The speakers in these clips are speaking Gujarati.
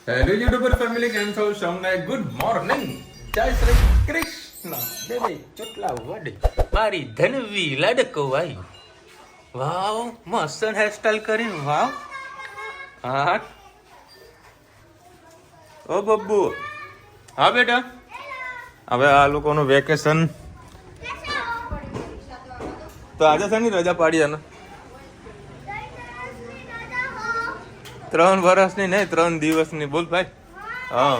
હેલો યુટ્યુબર ફેમિલી, કેમ છો? સૌને ગુડ મોર્નિંગ, જય શ્રી કૃષ્ણ. બે ચોટલા વડે મારી ધનવી લડકો ભાઈ. વાવ, મસ્ત હેરસ્ટાઈલ કરી. વાવ. હા ઓ બબ્બુ. હા બેટા, હવે આ લોકોનું વેકેશન તો આજે શેની રજા પાડી? અને 3 વર્ષની નહીં, 3 દિવસની. બોલ ભાઈ. હા,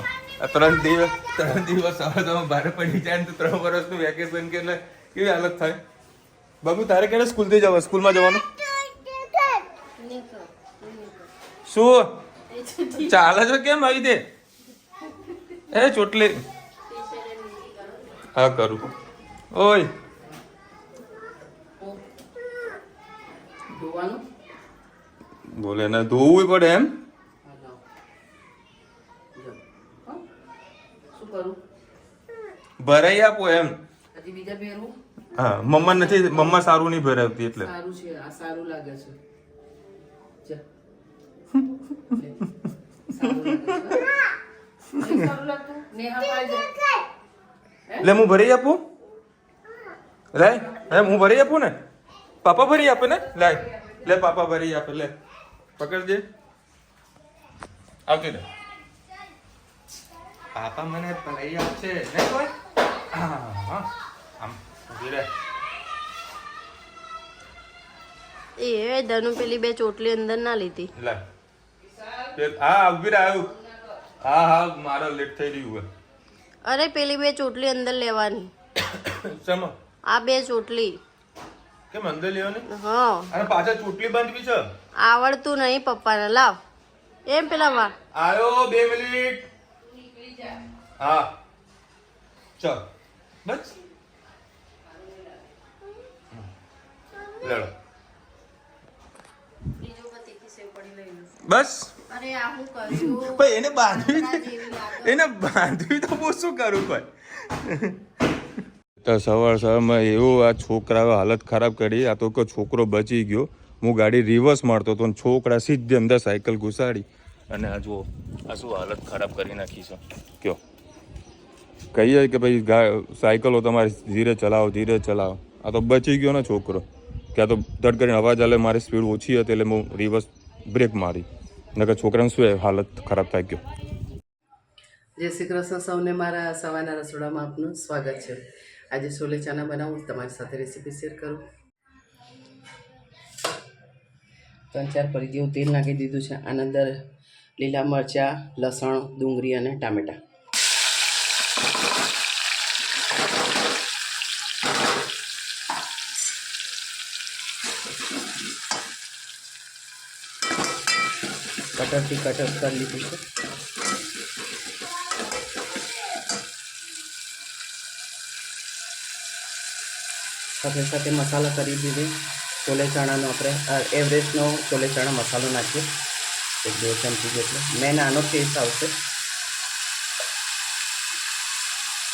3 દિવસ હવે તમે બહાર પડી જાય ને તો 3 વર્ષનું વેકેશન કે એટલે કેવી હાલત થાય? બાબુ તારે ક્યારે સ્કૂલથી જવા, સ્કૂલમાં જવાનું? શું ચાલે છે? કેમ આવી દે એ ચોટલી? હા કરું. ઓય બોલે ને, ધોવું પડે એમ? ભરાઈ આપો એમ. હા, મમ્મા નથી, મમ્મા સારું નહીં ભરાવતી એટલે. સારું છે, આ સારું લાગે છે. લે હું ભરી આપું. લાય, હું ભરી આપું ને. પાપા ભરી આપે ને. લાય લે, પાપા ભરી આપે. લે પકડજે. આવતી રે. પાપા મને ભરી આપશે નહીં કોઈ. હા, આમ ઉભી રહે. એ ધનુ પેલી 2 ચોટલી અંદર ના લીધી. લે હા, ઉભી રહે. આવ્યું. હા, મારો લેટ થઈ રહ્યું હોય. અરે પેલી 2 ચોટલી અંદર લેવાની. શેમાં? આ 2 ચોટલી. કેમ અંદર લેવાની? હા, અને પાછા ચોટલી બાંધવી છે. આવડતું નહીં પપ્પાને. લાવ એમ પેલા વા આયો 2 મિનિટ. હા ચલ બસ. લડો બસ. અરે આ હું કર્યું ભાઈ એને બાંધવી, એને બાંધવી તો બહુ શું કરું ભાઈ. તો સવારમાં એવું આ છોકરાએ હાલત ખરાબ કરી. આ તો કોઈ છોકરો બચી ગયો. હું ગાડી રિવર્સ મારતો હતો, છોકરા સીધી અંદર સાયકલ ઘુસાડી અને આ જુઓ આ શું હાલત ખરાબ કરી નાખી છે. કયો કહીએ કે ભાઈ સાયકલો તમારે ધીરે ચલાવો, ધીરે ચલાવો. આ તો બચી ગયો ને છોકરો. કે આ તો ધડ કરીને અવાજ આલે, મારી સ્પીડ ઓછી હતી એટલે હું રિવર્સ બ્રેક મારી. નકર છોકરાને શું હાલત ખરાબ થઈ ગયો. જય શ્રી કૃષ્ણ. સૌને મારા સવારના રસોડામાં આપનું સ્વાગત છે. આજે છોલે ચાના બનાવું, તમારી સાથે રેસીપી શેર કરું. 3-4 પરી જેવું તેલ નાખી દીધું છે. આના અંદર લીલા મરચાં, લસણ, ડુંગળી અને ટામેટાં. કટરથી કટર કરી લીધું છે. સાથે સાથે મસાલા કરી દીધી. છોલે ચણાનો આપણે એવરેસ્ટનો છોલે ચણા મસાલો નાખીએ, 1-2 ચમચી જેટલો. મેં નાનો ટેસ્ટ આવશે.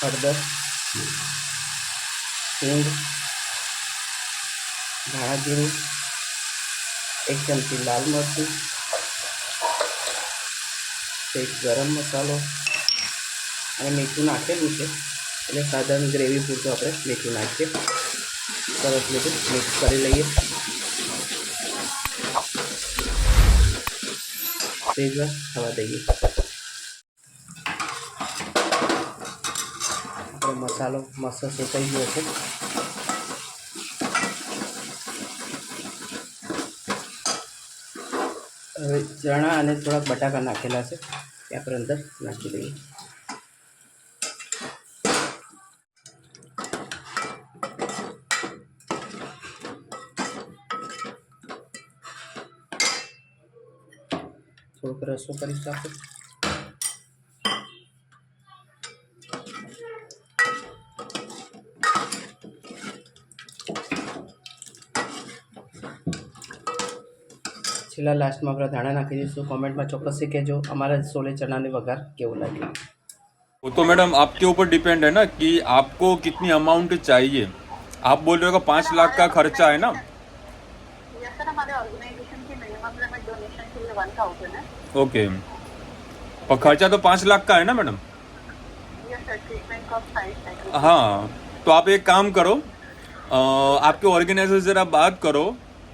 હળદર, હિંગ, ધાણા જીરું, 1 ચમચી લાલ મરચું, એક ગરમ મસાલો અને મીઠું નાખેલું છે. એટલે સાધારણ ગ્રેવી પૂરતું આપણે મીઠું નાખીએ. સરસ રીતે મિક્સ કરી લઈએ. સેજવાર થવા દઈએ. આપણો મસાલો મસ્ત શેકાઈ ગયો છે. હવે ચણા અને થોડાક બટાકા નાખેલા છે એ આપણે અંદર નાખી દઈએ. થોડોક રસો કરીશ આપણે. છેલ્લા લાસ્ટમાં આપણે ધાણા નાખી દઈશું. કોમેન્ટમાં ચોક્કસથી કહેજો અમારા છોલે ચણાની વઘાર કેવું લાગ્યું. वो तो मैडम आपके ऊपर डिपेंड है ना कि आपको कितनी अमाउंट चाहिए. आप बोल रहे हो कि 5 लाख का खर्चा है ना. सर हमारे ऑर्गेनाइजेशन की मिनिमम लिमिट डोनेशन के लिए 1000 है. ओके. पर खर्चा तो 5 लाख का है ना मैडम? हाँ, तो आप एक काम करो, आपके ऑर्गेनाइजर जरा बात करो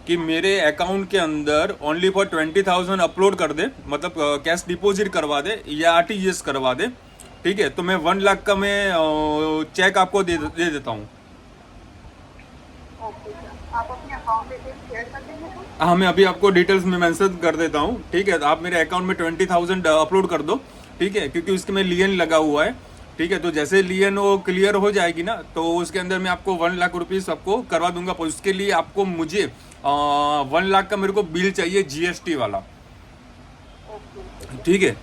कि मेरे अकाउंट के अंदर ओनली फॉर 20,000 अपलोड कर दे, मतलब कैश डिपॉजिट करवा दे या आरटीजीएस करवा दे, ठीक है? तो मैं 1 लाख का मैं चेक आपको दे देता हूँ। आप अपने अकाउंट डिटेल्स शेयर कर देंगे तो? हाँ, मैं अभी आपको डिटेल्स में मेंशन कर देता हूँ, ठीक है? तो आप मेरे अकाउंट में 20,000 अपलोड कर दो, ठीक है? क्योंकि उसके में लियन लगा हुआ है, ठीक है? तो जैसे लियन वो क्लियर हो जाएगी ना, तो उसके अंदर मैं आपको 1 लाख रुपीस आपको करवा दूंगा। पर उसके लिए आपको मुझे 1 लाख का मेरे को बिल चाहिए जीएसटी वाला, ठीक है?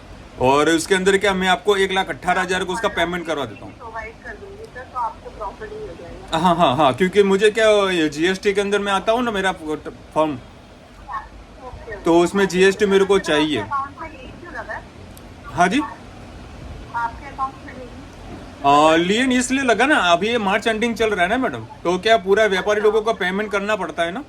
और उसके अंदर क्या मैं आपको 1,18,000 को उसका पेमेंट करवा देता हूँ। प्रोवाइड कर दूंगी सर, तो आपको प्रॉपर्टी हो जाएगा। हाँ हाँ हाँ, क्योंकि मुझे क्या जीएसटी के अंदर मैं आता हूँ ना, मेरा फॉर्म, तो उसमें जीएसटी मेरे को चाहिए। अकाउंट में लिंक क्यों लगा है? हाँ जी, आपके अकाउंट में लिंक? लियन इसलिए लगा ना, अभी ये मार्च एंडिंग चल रहा है ना मैडम, तो क्या पूरा व्यापारी लोगों को पेमेंट करना पड़ता है ना।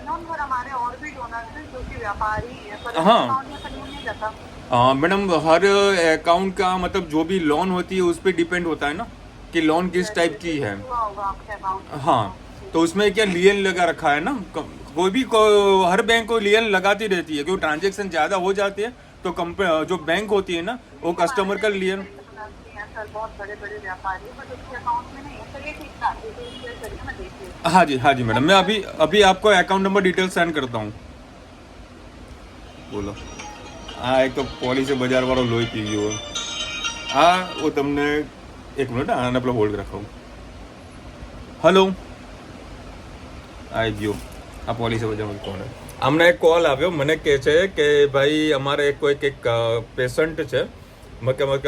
नॉन पर हमारे और भी डोनर्स हैं जो कि व्यापारी हैं, पर हाँ। अकाउंट में तो नहीं जाता। मैडम, हर अकाउंट का मतलब जो भी लोन होती है उस पर डिपेंड होता है ना कि लोन किस टाइप की है। हुआ होगा आपके अकाउंट। हाँ, तो उसमें क्या लियन लगा रखा है ना, हर बैंक को लियन लगाती रहती है, क्योंकि ट्रांजेक्शन ज़्यादा हो जाती है तो जो बैंक होती है ना, वो कस्टमर का लियन। सर बहुत बड़े बड़े व्यापारी, बट उसके अकाउंट में नहीं है। चलिए ठीक था, डिटेल्स शेयर करिए, मैं देख लेती हूँ। हाँ जी मैडम, मैं अभी आपको अकाउंट नंबर डिटेल सेंड करता हूँ। बोलो। हाँ, एक तो पॉलिसी बजार वालों लोही पी गयो। हाँ, वो तमने 1 मिनट आने पर होल्ड रखा हूँ। हेलो, आई गयो આ પોલીસે બજારમાં કોણ હમણાં એક કોલ આવ્યો, મને કહે છે કે ભાઈ અમારે કોઈક એક પેશન્ટ છે,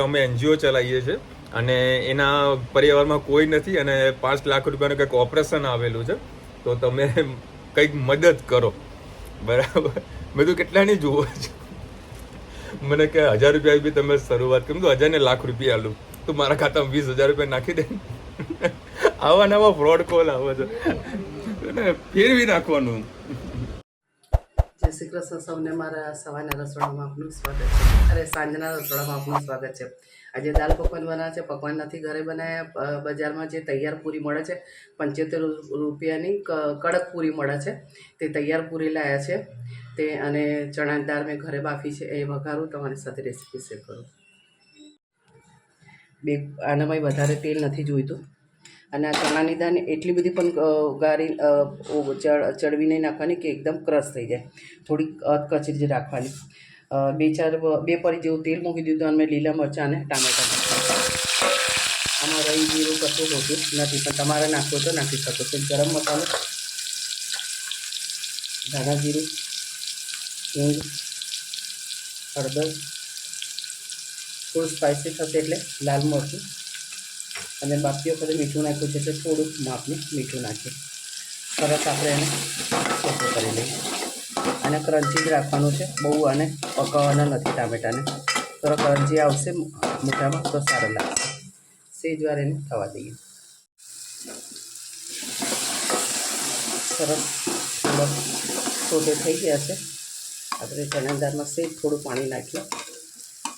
અમે એનજીઓ ચલાવીએ છીએ અને એના પરિવારમાં કોઈ નથી અને 5 લાખ રૂપિયાનું કંઈક ઓપરેશન આવેલું છે, તો તમે કંઈક મદદ કરો, બરાબર? મેં તો કેટલાની જુઓ છો, મને કે 1000 રૂપિયા બી તમે શરૂઆત કરી તો 1000 ને લાખ રૂપિયા આલું, તો મારા ખાતામાં 20,000 રૂપિયા નાખી દે। આવા નવા ફ્રોડ કોલ આવે છે, ફેરવી નાખવાનું। જય શ્રી કૃષ્ણ સૌને, મારા સવારના રસોડામાં આપનું સ્વાગત છે, અરે સાંજના રસોડામાં આપનું સ્વાગત છે। આજે દાલ પકવાન બનાવે છે, પકવાન નથી ઘરે બનાવ્યા, બજારમાં જે તૈયાર પૂરી મળે છે 75 રૂપિયાની કડક પૂરી મળે છે, તે તૈયાર પૂરી લાવ્યા છે તે, અને ચણાની દાળ મેં ઘરે બાફી છે, એ વઘારું તમારી સાથે રેસીપી શેર કરું। આનામાં વધારે તેલ નથી જોઈતું, અને આ ચણાની દાળ એટલી બધી પણ ગાળી ચડવી નહીં નાખવાની કે એકદમ ક્રશ થઈ જાય, થોડીક કચરી જ રાખવાની। 2 પરી જેવું તેલ મૂકી દીધું અને લીલા મરચાં અને ટામેટાં આમાં રહી જીરું કશું હોતું નથી, પણ તમારે નાખવું તો નાખી શકો છો। ગરમ મસાલો, ધાણા જીરું, હિંગ, હળદર, થોડું સ્પાઇસી થશે એટલે લાલ મરચું, અને બાકી વખતે મીઠું નાખ્યું છે એટલે થોડુંક માપનું મીઠું નાખીએ, સરસ આપણે એને ચોખ્ખું કરી લઈએ। અને ક્રન્ચી જ રાખવાનું છે, બહુ આને પકાવવાના નથી ટામેટાને, થોડો ક્રન્ચી આવશે મોટામાં તો સારું લાગશે। સેજવાર એને થવા દઈએ, સરસ થોડો સોટે થઈ ગયા છે। આપણે ચણા દાળમાં સેજ થોડું પાણી નાખીએ,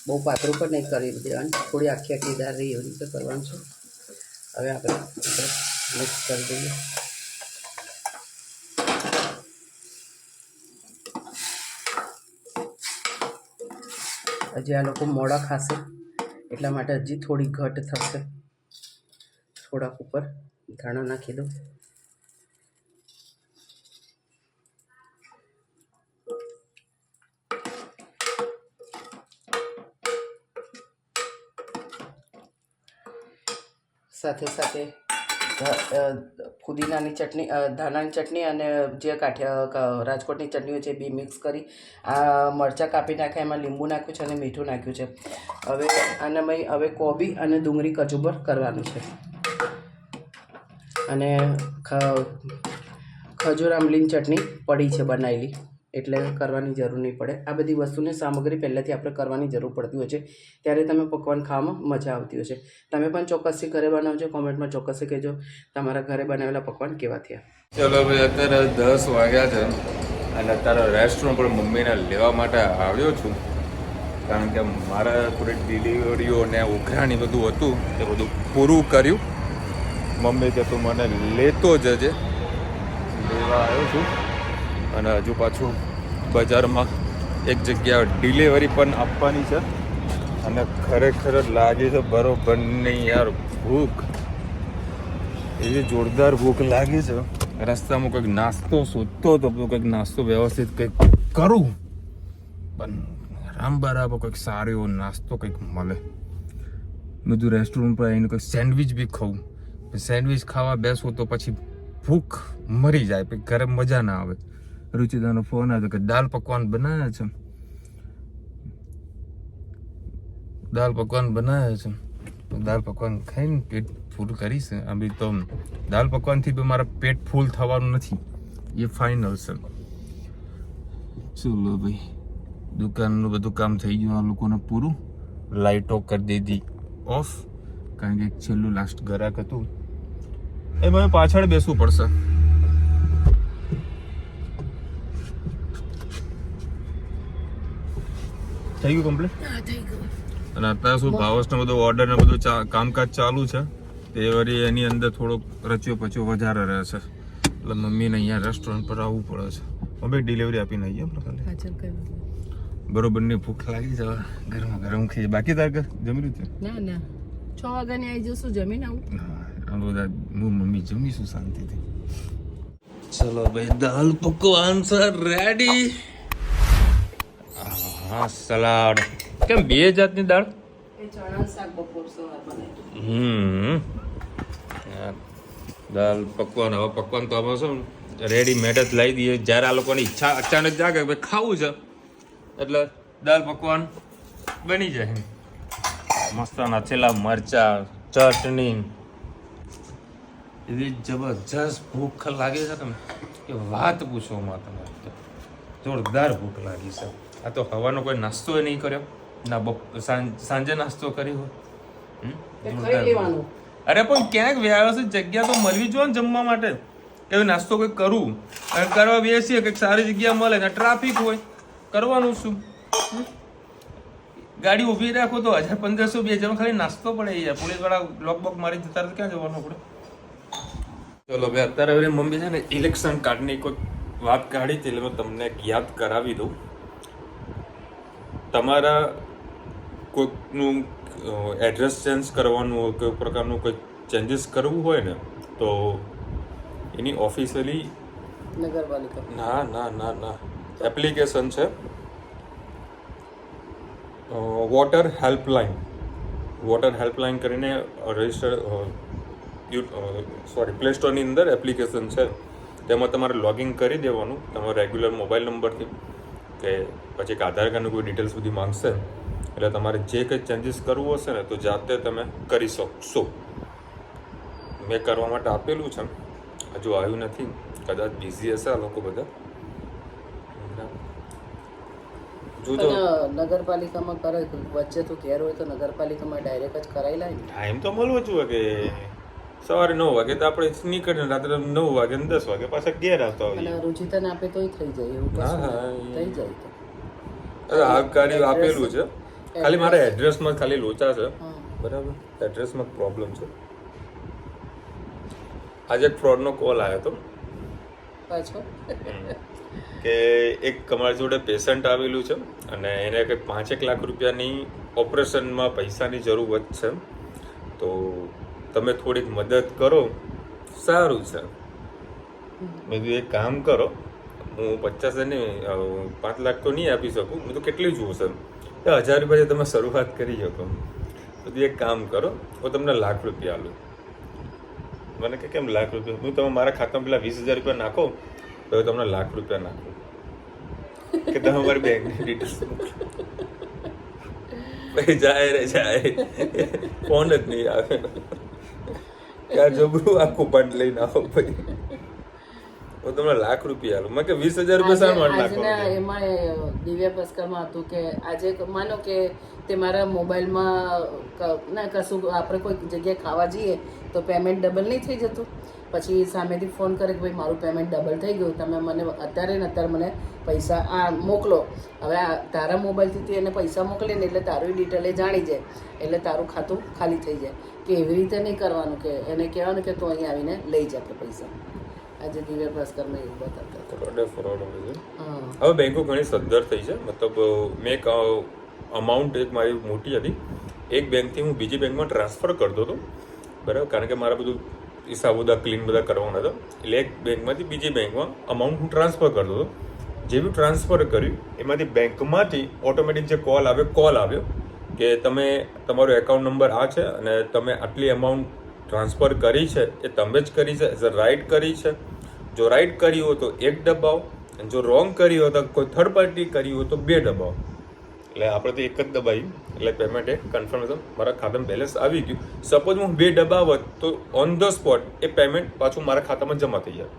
બહુ પાતળું પણ નહીં કરી દેવાનું, થોડી આખી દાળ રહી એવી રીતે કરવાનું છે। હવે આપણે મિક્સ કરી દઈએ। હજી આ લોકો મોડા ખાશે એટલા માટે હજી થોડી ઘટ થશે, થોડાક ઉપર ધાણા નાખી દો। સાથે સાથે ફુદીનાની ચટણી, ધાણાની ચટણી અને જે રાજકોટની ચટણીઓ છે બે મિક્સ કરી, આ મરચાં કાપી નાખ્યા, એમાં લીંબુ નાખ્યું છે અને મીઠું નાખ્યું છે। હવે આનામાં હવે કોબી અને ડુંગળી કચુંબર કરવાનું છે, અને ખજૂર આંબલીની ચટણી પડી છે બનાવેલી, એટલે કરવાની જરૂર નહીં પડે। આ બધી વસ્તુની સામગ્રી પહેલાંથી આપણે કરવાની જરૂર પડતી હોય છે, ત્યારે તમે પકવાન ખાવામાં મજા આવતી હોય છે। તમે પણ ચોક્કસથી ઘરે બનાવજો, કોમેન્ટમાં ચોક્કસથી કહેજો તમારા ઘરે બનાવેલા પકવાન કેવા થયા। ચલો ભાઈ, અત્યારે 10 વાગ્યા છે અને અત્યારે રેસ્ટોરન્ટ પર મમ્મીને લેવા માટે આવ્યો છું, કારણ કે મારા થોડીક ડિલિવરીઓ ને ઉઘરાણી બધું હતું એ બધું પૂરું કર્યું. મમ્મી કે તું મને લેતો જજે, લેવા આવ્યો છું. અને હજુ પાછું બજારમાં એક જગ્યા ડિલિવરી પણ આપવાની છે. અને ખરેખર લાગે છે બરોબર નહીં યાર, ભૂખ એવી જોરદાર ભૂખ લાગે છે. રસ્તામાં કંઈક નાસ્તો શોધતો હતો, કંઈક નાસ્તો વ્યવસ્થિત કંઈક કરું, પણ રામ બરાબર કંઈક સારો એવો નાસ્તો કંઈક મળે. બધું રેસ્ટોરન્ટ પર આવીને કંઈક સેન્ડવિચ બી ખાઉં. સેન્ડવિચ ખાવા બેસું તો પછી ભૂખ મરી જાય, પછી ઘરે મજા ના આવે. રુચિતાનો ફોન આવ્યો કે દાલ પકવાન બનાવ્યા છે, દાલ પકવાન બનાવ્યા છે. દાલ પકવાન ખાઈને પેટ ફૂલ કરીશ. અભી તો દાલ પકવાનથી બી મારા પેટ ફૂલ થવાનું નથી, એ ફાઇનલ છે. ચલો ભાઈ, દુકાનનું બધું કામ થઈ ગયું આ લોકોને પૂરું. લાઇટો કરી દીધી ઓફ, કારણ કે છેલ્લું લાસ્ટ ગ્રાહક હતું. એ મને પાછળ બેસવું પડશે. થઈ ગયું કમ્પ્લીટ. અને અત્યારે શું ભાવસનો બધો ઓર્ડર ને બધું કામકાજ ચાલુ છે. તે વળી એની અંદર થોડોક રચ્યો પચ્યો વધારે રહે છે, એટલે મમ્મીને અહીંયા રેસ્ટોરન્ટ પર આવવું પડે છે. મમ્મી ડિલિવરી આપીને આવીએ આપણે. બરોબરની ભૂખ લાગી જવા, ગરમ ગરમ ખાઈએ. બાકી તાર જમી લીધું? ના 6 વાગ્યાની આવી જશું, જમીને આવું. હા, બધા હું મમ્મી જમીશું શાંતિથી. ચલો ભાઈ, દાલ પકવાન સર રેડી. હા, સલાડ. કેમ 2 જાતની દાળ? એ ચણા શાક બપોર સવાર બનાવ્યું. દાલ પકવાન. હવે પકવાન તો આમાં શું રેડીમેડ જ લાવી દઈએ. જ્યારે આ લોકોની ઈચ્છા અચાનક જાગે ભાઈ ખાવું છે, એટલે દાલ પકવાન બની જાય. મસ્ત નાચેલા મરચા, ચટણી, એવી જબરજસ્ત ભૂખ લાગે છે તમે કે વાત પૂછો માં. તમે જોરદાર ભૂખ લાગી છે. આ તો હવાનો કોઈ નાસ્તો નહીં કર્યો, ના સાંજે નાસ્તો કર્યો હોય. અરે પણ ક્યાંક વ્યવસ્થિત જગ્યા તો મળવી જોઈએ ને જમવા માટે, કે નાસ્તો કંઈક કરું અને કરવા બેસીએ કંઈક સારી જગ્યા મળે ને ટ્રાફિક હોય, કરવાનું શું? ગાડી ઊભી રાખો તો 1500 2000 ખાલી નાસ્તો પડે યાર. પોલીસ વાળા બ્લોક બોક મારી જતા ક્યાં જવાનું આપણે? ચલો ભાઈ, અત્યારે હવે મમ્મી છે ને ઇલેક્શન કાર્ડની કોઈ વાત કાઢી હતી, એટલે તમને યાદ કરાવી દઉં. તમારા કોઈકનું એડ્રેસ ચેન્જ કરવાનું હોય, કોઈ પ્રકારનું કોઈ ચેન્જીસ કરવું હોય ને, તો એની ઓફિશિયલી નગરપાલિકા ના એપ્લિકેશન છે, વોટર હેલ્પલાઇન કરીને રજિસ્ટર પ્લે સ્ટોરની અંદર એપ્લિકેશન છે. તેમાં તમારે લોગિન કરી દેવાનું તમારા રેગ્યુલર મોબાઈલ નંબરથી, કે પછી આધાર કાર્ડની કોઈ ડિટેલ્સ બધી માંગશે. એટલે તમારે જે કંઈ ચેન્જીસ કરવું હશે ને તો જાતે તમે કરી શકશો. મેં કરવા માટે આપેલું છે, હજુ આવ્યું નથી, કદાચ બિઝી હશે આ લોકો બધા. નગરપાલિકામાં કરે, વચ્ચે તો ઘેર હોય તો નગરપાલિકામાં ડાયરેક્ટ જ કરાવી લાય. ટાઈમ તો મળવો જોઈએ કે સવારે 9 વાગે તો આપણે નીકળીને રાત્રે 9 વાગે ને 10 વાગે પાછા ઘેર આવતા હોઈએ. અને રુચિતાને આપે તોય થઈ જાય એવું કશું થઈ જાય તો આવકારી આપેલું છે. ખાલી મારા એડ્રેસમાં ખાલી લોચા છે, બરાબર? એડ્રેસમાં પ્રોબ્લેમ છે. આજે એક ફ્રોડનો કોલ આવ્યો હતો પાછો કે એક અમારી જોડે પેશન્ટ આવેલું છે અને એને કંઈક 5-1 લાખ રૂપિયાની ઓપરેશનમાં પૈસાની જરૂરત છે, તો તમે થોડીક મદદ કરો, સારું છે. મેં કીધું એક કામ કરો, હું 50 નહીં 5 લાખ તો નહીં આપી શકું, મેં તો કેટલી જોશે, 1000 રૂપિયા તમે શરૂઆત કરી શકો. બધું એક કામ કરો, હું તમને ₹1 લાખ આલું. મને કે કેમ ₹1 લાખ? હું તમે મારા ખાતામાં પેલા 20,000 રૂપિયા નાખો તો તમને ₹1 લાખ નાખો, કે તમે મારી બેંકની ડિટેલ્સ ભાઈ જાય ફોન જ નહીં આવે. ત્યાં જબરું આખું પંડ લઈને આવો ભાઈ, હું તમને ₹1 લાખ આલું. મેં કે 20,000 રૂપિયા શા માટે નાખો? એમાં દિવ્ય પુસ્તકમાં હતું કે આજે માનો કે તે મારા મોબાઈલમાં ના કશું આપણે કોઈ જગ્યાએ ખાવા જઈએ તો પેમેન્ટ ડબલ નહીં થઈ જતું, પછી સામેથી ફોન કરે કે ભાઈ મારું પેમેન્ટ ડબલ થઈ ગયું, તમે મને અત્યારે ને અત્યારે મને પૈસા આ મોકલો. હવે આ તારા મોબાઈલથી તું એને પૈસા મોકલે ને એટલે તારું ડિટેલ એ જાણી જાય, એટલે તારું ખાતું ખાલી થઈ જાય. કે એવી રીતે નહીં કરવાનું, કે એને કહેવાનું કે તું અહીં આવીને લઈ જા કે પૈસા. આજે દિવ્ય ભાસ્કરમાં એવું બતાવતા ફ્રોડ હોય છે. હા. હવે બેંકો ઘણી સદ્ધર થઈ છે. મતલબ મેં એક અમાઉન્ટ એક મારી મોટી હતી, એક બેંકથી હું બીજી બેંકમાં ટ્રાન્સફર કરતો હતો, બરાબર, કારણ કે મારા બધું હિસાબ બધા ક્લીન બધા કરવાના હતા. એટલે એક બેંકમાંથી બીજી બેંકમાં અમાઉન્ટ હું ટ્રાન્સફર કરતો હતો. જે બી ટ્રાન્સફર કર્યું એમાંથી બેંકમાંથી ઓટોમેટિક જે કોલ આવ્યો કે તમે તમારો એકાઉન્ટ નંબર આ છે અને તમે આટલી અમાઉન્ટ ટ્રાન્સફર કરી છે એ તમે જ કરી છે, એઝ અ રાઇટ કરી છે. જો રાઇટ કરી હોય તો 1 દબાવો, અને જો રોંગ કરી હોય તો કોઈ થર્ડ પાર્ટી કરી હોય તો 2 દબાવો. એટલે આપણે તો 1 જ દબાવ્યું, એટલે પેમેન્ટ એ કન્ફર્મેશન મારા ખાતામાં બેલેન્સ આવી ગયું. સપોઝ હું 2 દબાવત તો on the spot A payment પાછું મારા ખાતામાં જમા થઈ જાય.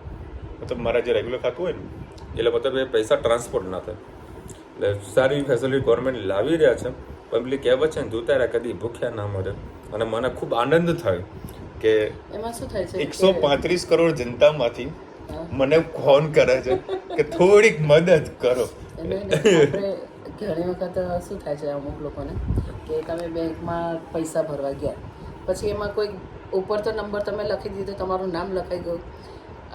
મતલબ મારા જે રેગ્યુલર ખાતું હોય ને એટલે મતલબ એ પૈસા ટ્રાન્સફર ના થાય. એટલે સારી ફેસિલિટી ગવર્મેન્ટ લાવી રહ્યા છે. પબ્લિક કહેવત છે ને, જોતા રહ્યા કદી ભૂખ્યા ના મરે. અને મને ખૂબ આનંદ થયો કે એમાં શું થાય છે 135 કરોડ જનતામાંથી મને ફોન કરે છે કે થોડીક મદદ કરો. આપણે ઘણી વખત શું થાય છે અમુક લોકોને કે તમે બેંકમાં પૈસા ભરવા ગયા, પછી એમાં કોઈ ઉપર તો નંબર તમે લખી દીધો, તમારું નામ લખાઈ ગયું,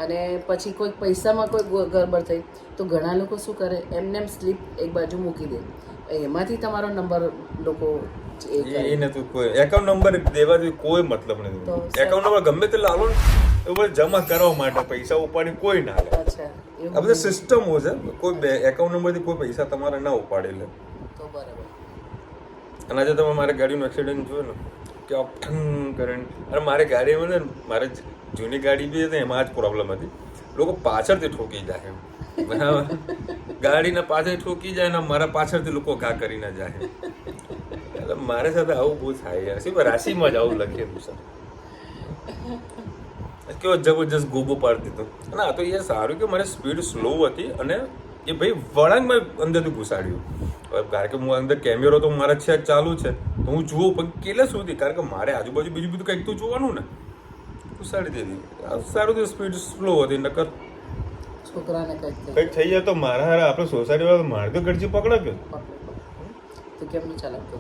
અને પછી કોઈ પૈસામાં કોઈ ગડબડ થઈ તો ઘણા લોકો શું કરે, એમને સ્લીપ એક બાજુ મૂકી દે, એમાંથી તમારો નંબર લોકો એ નથી કોઈ એકાઉન્ટ નંબર દેવાથી કોઈ મતલબ નથી. એકાઉન્ટ નંબર ગમે તે લાવો ને એ જમા કરવા માટે પૈસા ઉપાડી કોઈ ના લે. અચ્છા, આ બધા સિસ્ટમો છે. કોઈ એકાઉન્ટ નંબરથી કોઈ પૈસા તમારે ના ઉપાડી લે. તો બરાબર. અને આજે તમે મારી ગાડીનું એક્સિડન્ટ જોયો ને કે ઠંગ કરીને, અને મારી ગાડીમાં ને મારે જૂની ગાડી બી હતી એમાં જ પ્રોબ્લેમ હતી. લોકો પાછળથી ઠોકી જાય, બરાબર, ગાડીને પાછળ ઠોકી જાય ને મારા પાછળથી લોકો ઘા કરીને જાય. એટલે મારી સાથે આવું બહુ થાય યાર. શું રાશિમાં જ આવું લખેલું છે. કેવો જબરજસ્ત ગોબો પાડી દીધો. અને આ તો યાર સારું કે મારી સ્પીડ સ્લો હતી અને એ ભાઈ વળાંગમાં અંદરથી ઘુસાડ્યું. કારણ કે હું અંદર કેમેરો તો મારા છે ચાલુ છે તો હું જોઉં, પણ કેટલે સુધી, કારણ કે મારે આજુબાજુ બીજું બધું કંઈક તો જોવાનું ને, ઘુસાડી દીધી. સારું તો સ્પીડ સ્લો હતી, નકર છોકરાને કંઈક થઈ જાય તો મારા આપણે સોસાયટીમાં મારે તો ગરજી પકડાવ્યો. તો કેમ નહીં ચલાવતો?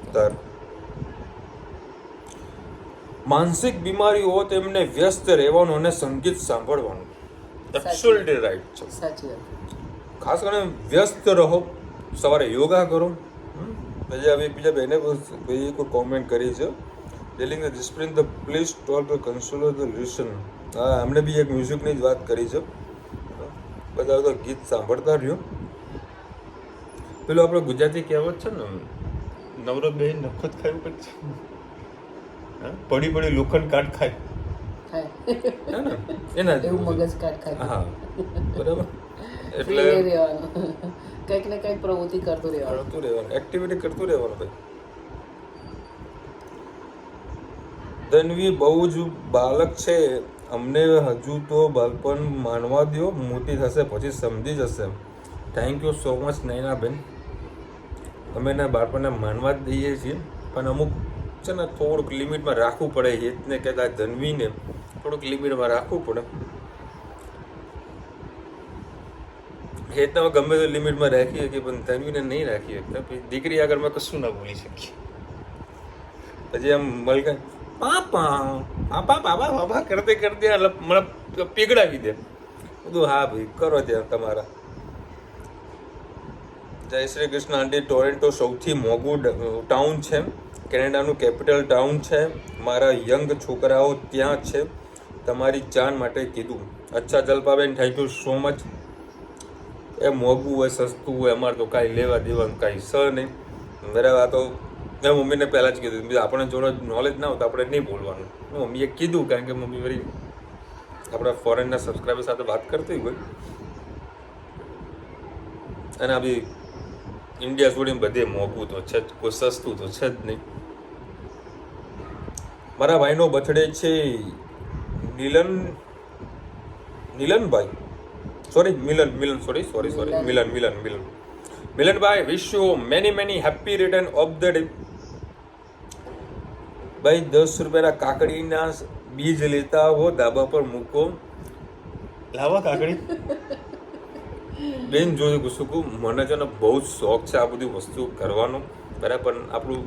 માનસિક બીમારી હોય તો એમને વ્યસ્ત રહેવાનું અને સંગીત સાંભળવાનું એબ્સોલ્યુટલી રાઈટ છે. સાચી વાત. ખાસ કરીને વ્યસ્ત રહો, સવારે યોગા કરો. પછી હવે બીજા બેને કોઈ કોમેન્ટ કરી છે, telling the discipline the please toll the console the listen. હા, અમને બી એક મ્યુઝિકની જ વાત કરી છે. બધા તો ગીત સાંભળતા રહ્યો. પેલું આપણે ગુજરાતી કહેવત છે ને, નવરત બે નખત ખાયું પછી પડી પડી લોખંડ કાટ ખાય. એના એવું મગજ કાટ ખાય. હા, બરાબર. એટલે કંઈક ને કંઈક પ્રવૃત્તિ કરતું રહેવાનું, એક્ટિવિટી કરતું રહેવાનું. ભાઈ ધનવી બહુ જ બાળક છે, અમને હજુ તો બાળપણ માનવા દો, મોટી થશે પછી સમજી જશે. Thank you so much Nainaben. અમે એના બાળપણને માનવા જ દઈએ છીએ, પણ અમુક છે ને થોડુંક લિમિટમાં રાખવું પડે. હેતને કહેતા ધનવીને થોડુંક લિમિટમાં રાખવું પડે. હેતને ગમે તો લિમિટમાં રાખી શકીએ, પણ ધનવીને નહીં રાખી શકતા. પછી દીકરી આગળ મેં કશું ના બોલી શકીએ. પછી આમ મલકા પાપા પાપા બાબા બાબા કરતે કરતે મને પીગડાવી દે. બધું હા ભાઈ કરો ત્યાં તમારા. જય શ્રી કૃષ્ણ આંટી. ટોરેન્ટો સૌથી મોંઘું ટાઉન છે, કેનેડાનું કેપિટલ ટાઉન છે. મારા યંગ છોકરાઓ ત્યાં છે. તમારી જાન માટે કીધું. અચ્છા Jalpaben, thank you so much. એ મોંઘું હોય સસ્તું હોય અમારે તો કાંઈ લેવા દેવાનું કાંઈ સ નહીં, બરાબર. આ તો મેં મમ્મીને પહેલાં જ કીધું, આપણે જોડે નોલેજ ના હોય તો આપણે નહીં બોલવાનું. મમ્મીએ કીધું, કારણ કે મમ્મી વળી આપણા ફોરેનના સબસ્ક્રાઈબર સાથે વાત કરતી હોય, અને આ બી ઇન્ડિયા છોડીને બધે મોંઘું તો છે જ, કોઈ સસ્તું તો છે જ નહીં. મારા ભાઈનો બર્થડે છે. Milanbhai Milanbhai, wish you many happy return of the day. ભાઈ 10 રૂપિયાના કાકડીના બીજ લેતા હો, ધાબા પર મૂકો, લાવો કાકડી બેન જો શું કહું, મને છે ને બહુ જ શોખ છે આ બધી વસ્તુ કરવાનો, બરાબર. પણ આપણું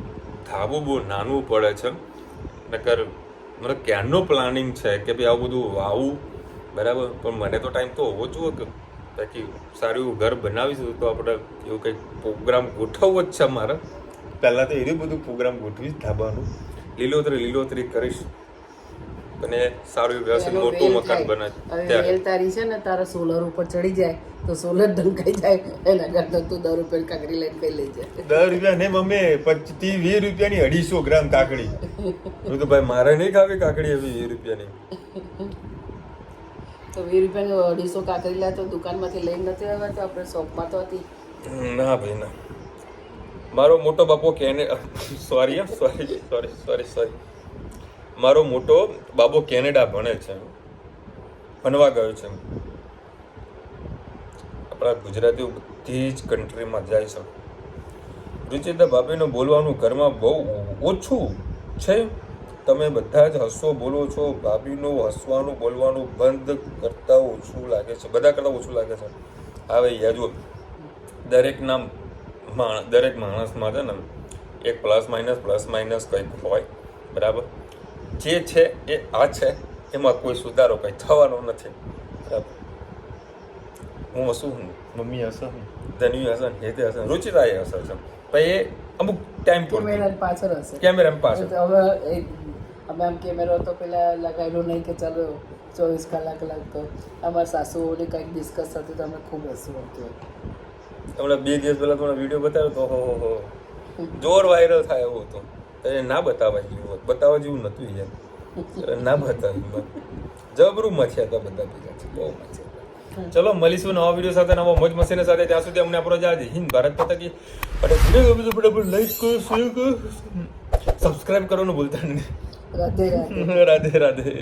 ધાબું બહુ નાનું પડે છે, નકર મને ક્યારનો પ્લાનિંગ છે કે ભાઈ આવું બધું વાવું, બરાબર. પણ મને તો ટાઈમ તો હોવો જોઈએ કે બાકી સારું એવું ઘર બનાવીશું તો આપણે એવું કંઈક પ્રોગ્રામ ગોઠવવો જ છે મારે. પહેલાં તો એવું બધું પ્રોગ્રામ ગોઠવીશ ધાબાનું, લીલોતરી કરીશ અને સારું એવું વ્યવસ્થિત મોટું મકાન બનાવે. વેલ તારી છે ને તારા સોલર ઉપર ચડી જાય તો સોલર ઢંકાઈ જાય, એના કરતા તું 10 રૂપિયા કાકડી લઈને કઈ લઈ જાય. 10 રૂપિયા ને મમ્મી 20 રૂપિયાની 250 ગ્રામ કાકડી. હું તો ભાઈ મારે નહીં ખાવી કાકડી એવી 20 રૂપિયાની. તો 20 રૂપિયાની 250 કાકડી લે તો દુકાનમાંથી લઈને નથી આવ્યા તો આપણે શોપમાં તો હતી. ના ભાઈ ના, મારો મોટો બાપો સોરી મારો મોટો બાબો કેનેડા ભણે છે, ભણવા ગયો છે. આપણા ગુજરાતીઓ બધી જ કન્ટ્રીમાં જાય છે. રૂચિતા ભાભીનું બોલવાનું ઘરમાં બહુ ઓછું છે. તમે બધા જ હસો બોલો છો, ભાભીનું હસવાનું બોલવાનું બંધ કરતા ઓછું લાગે છે, બધા કરતાં ઓછું લાગે છે. હવે યાજો દરેક માણસમાં છે ને એક પ્લસ માઇનસ કંઈક હોય, બરાબર. જે છે એ આ છે, એમાં કોઈ સુધારો કંઈ થવાનો નથી, બરાબર. હું હસું, મમ્મી હશે, ધન્યુ હશે, હેતે હશે, રૂચિતા એ હશે છે, પણ એ અમુક ટાઈમ કેમેરા પાછળ હશે, કેમેરા પાછળ. હવે અમે આમ કેમેરો તો પેલા લગાવેલો નહીં કે ચાલો 24 કલાક લાગતો. અમારા સાસુઓની કંઈક ડિસ્કસ થતી તો અમે ખૂબ હસવું હતું. હમણાં 2 દિવસ પહેલા તમને વિડીયો બતાવ્યો તો હો જોર વાયરલ થાય એવું હતું. એ ના બતાવવા જેવું, બતાવવા જેવું નહોતું યાર, ના બતાવ્યું. જબરું મચ્યા હતા બધા ભેગા છે, બહુ મચ્યા. ચલો મળીશું નવા વિડીયો સાથે, નવા મોજ મસ્તીની સાથે. ત્યાં સુધી અમને આપણો જય હિન્દ ભારત માતા કી. લાઈક કરો, શેર કરો, સબસ્ક્રાઇબ કરવાનું ભૂલતા નહીં. રાધે રાધે. રાધે રાધે.